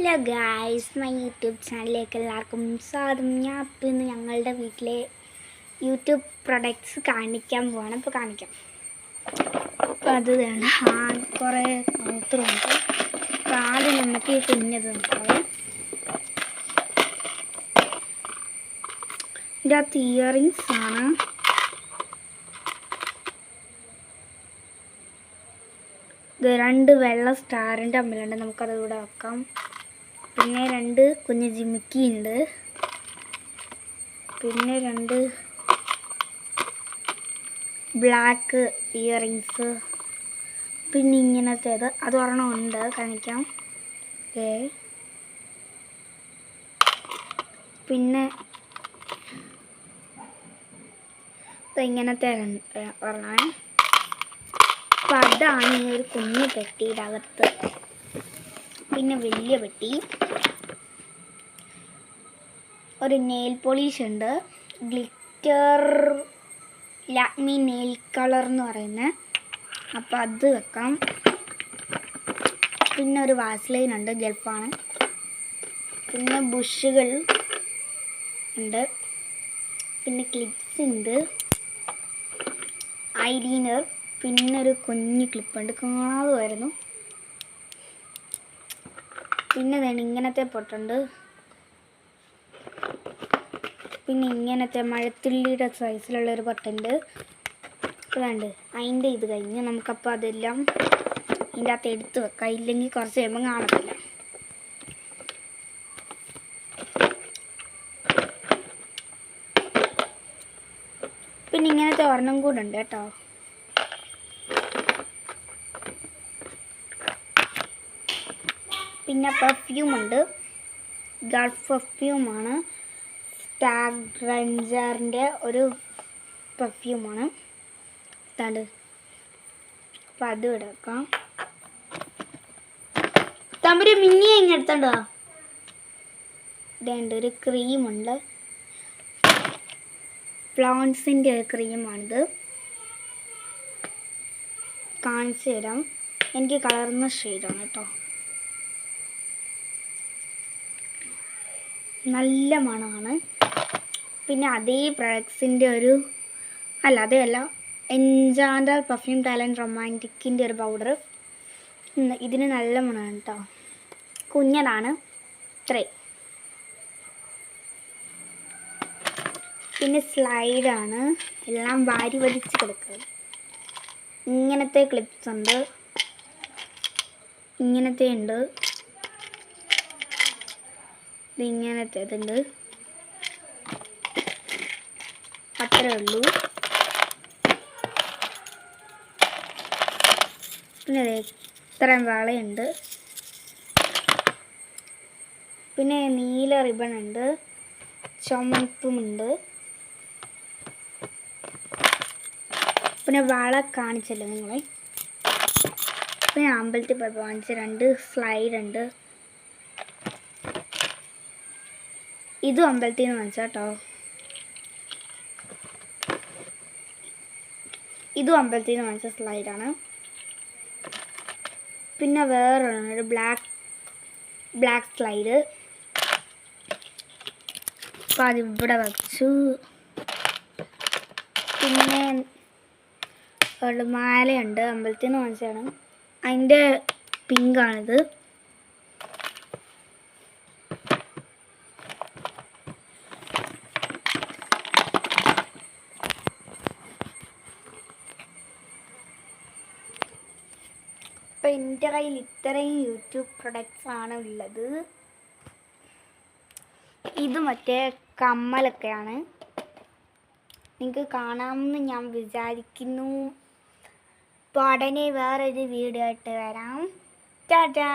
Hello guys, my YouTube ചാനലിലേക്ക് എല്ലാവർക്കും സ്വാഗതം. ഞാൻ ഇപ്പോൾ ഇന്ന് ഞങ്ങളുടെ വീട്ടിലെ യൂട്യൂബ് പ്രൊഡക്ട്സ് കാണിക്കാൻ പോവാണ്. ഇപ്പോൾ കാണിക്കാം. അപ്പോൾ അത് വേണം കുറേ കൗണ്ടറുണ്ട്. അപ്പോൾ ആദ്യം നമുക്ക് ഈ കുഞ്ഞത് നോക്കാം. ഇതിൻ്റെ അകത്ത് ഇയറിങ്സ് ആണ്. ഇത് 2 വെള്ള സ്റ്റാറിൻ്റെ അമ്മലുണ്ട്. നമുക്കത് ഇവിടെ വെക്കാം. പിന്നെ 2 കുഞ്ഞ് ജിമിക്കി ഉണ്ട്. പിന്നെ 2 ബ്ലാക്ക് ഇയറിങ്സ്. പിന്നെ ഇങ്ങനത്തേത് അത് ഒരെണ്ണം ഉണ്ട്, കാണിക്കാം. പിന്നെ ഇങ്ങനത്തെ ഒരെണ്ണം. അപ്പം അതാണ് ഈ ഒരു കുഞ്ഞു പെട്ടിയുടെ അകത്ത്. പിന്നെ വലിയ പെട്ടി, ഒരു നെയിൽ പോളിഷ് ഉണ്ട്, ഗ്ലിറ്റർ ലാക്മി നെയിൽ കളർ എന്ന് പറയുന്നത്. അപ്പോൾ അത് വെക്കാം. പിന്നെ ഒരു വാസ്ലൈൻ ഉണ്ട്, ഗൾഫാണ്. പിന്നെ ബുഷുകൾ ഉണ്ട്. പിന്നെ ക്ലിപ്സ് ഉണ്ട്, ഐലൈനർ. പിന്നെ ഒരു കുഞ്ഞ് ക്ലിപ്പുണ്ട്, കാണാതെ വരുന്നു. പിന്നെ ഇങ്ങനത്തെ പൊട്ടുണ്ട്. പിന്നെ ഇങ്ങനത്തെ മഴത്തുള്ളിയുടെ സൈസിലുള്ളൊരു പൊട്ടുണ്ട്. അതുകൊണ്ട് അതിൻ്റെ ഇത് കഴിഞ്ഞ് നമുക്കപ്പോൾ അതെല്ലാം ഇതിൻ്റെ അകത്ത് എടുത്ത് വെക്കാം. ഇല്ലെങ്കിൽ കുറച്ച് കഴിയുമ്പോൾ കാണത്തില്ല. പിന്നെ ഇങ്ങനത്തെ ഒരെണ്ണം കൂടെ ഉണ്ട് കേട്ടോ. പിന്നെ പെർഫ്യൂം ഉണ്ട്, ഗൾഫ് പെർഫ്യൂമാണ്. സ്റ്റാഗ്രഞ്ചറിൻ്റെ ഒരു പെർഫ്യൂമാണ്. ഇതാണ്. അപ്പം അത് ഇവിടെ വെക്കാം. തമ്പൊരു മിന്നി ഇങ്ങനെ എടുത്തോണ്ടോ. ഇതുണ്ട്, ഒരു ക്രീമുണ്ട്, പ്ലോൺസിൻ്റെ ഒരു ക്രീമാണിത്. കാണിച്ചു തരാം. എനിക്ക് കളർന്ന ഷെയ്ഡാണ് കേട്ടോ. നല്ല മണമാണ്. പിന്നെ അതേ പ്രൊഡക്ട്സിൻ്റെ അതല്ല എൻജാൻഡർ പെർഫ്യൂം ടാലൻറ്റ് റൊമാൻറ്റിക്കിൻ്റെ ഒരു പൗഡർ. ഇതിന് നല്ല മണമാണ് കേട്ടോ. കുഞ്ഞതാണ് ഇത്രേ. പിന്നെ സ്ലൈഡാണ്, എല്ലാം വാരി വലിച്ച് കിടക്കുക. ഇങ്ങനത്തെ ക്ലിപ്സ് ഉണ്ട്, ഇങ്ങനത്തെ ഉണ്ട്, ഇങ്ങനത്തേതുണ്ട്. അത്രേ ഉള്ളൂ. പിന്നെ ഇത്രയും വളയുണ്ട്. പിന്നെ നീല റിബൺ ഉണ്ട്, ചുമപ്പുമുണ്ട്. പിന്നെ വള കാണിച്ചല്ലോ നിങ്ങളെ. പിന്നെ അമ്പലത്തിൽ പോയപ്പോൾ കാണിച്ച 2 സ്ലൈഡ് ഉണ്ട്. ഇതും അമ്പലത്തിൽ നിന്ന് വാങ്ങിച്ച കേട്ടോ. ഇതും അമ്പലത്തിൽ നിന്ന് വാങ്ങിച്ച സ്ലൈഡാണ്. പിന്നെ വേറൊരു ബ്ലാക്ക് സ്ലൈഡ്. അപ്പം അതിവിടെ വച്ചു. പിന്നെ ഒരു മാലയുണ്ട്, അമ്പലത്തിൽ നിന്ന് വാങ്ങിച്ചതാണ്. അതിൻ്റെ പിങ്കാണിത്. അപ്പോൾ എൻ്റെ കയ്യിൽ ഇത്രയും യൂട്യൂബ് പ്രൊഡക്ട്സ് ആണ് ഉള്ളത്. ഇത് മറ്റേ കമ്മലൊക്കെയാണ്. നിങ്ങൾക്ക് കാണാമെന്ന് ഞാൻ വിചാരിക്കുന്നു. അപ്പോൾ ഉടനെ വേറൊരു വീഡിയോ ആയിട്ട് വരാം. ടാറ്റാ.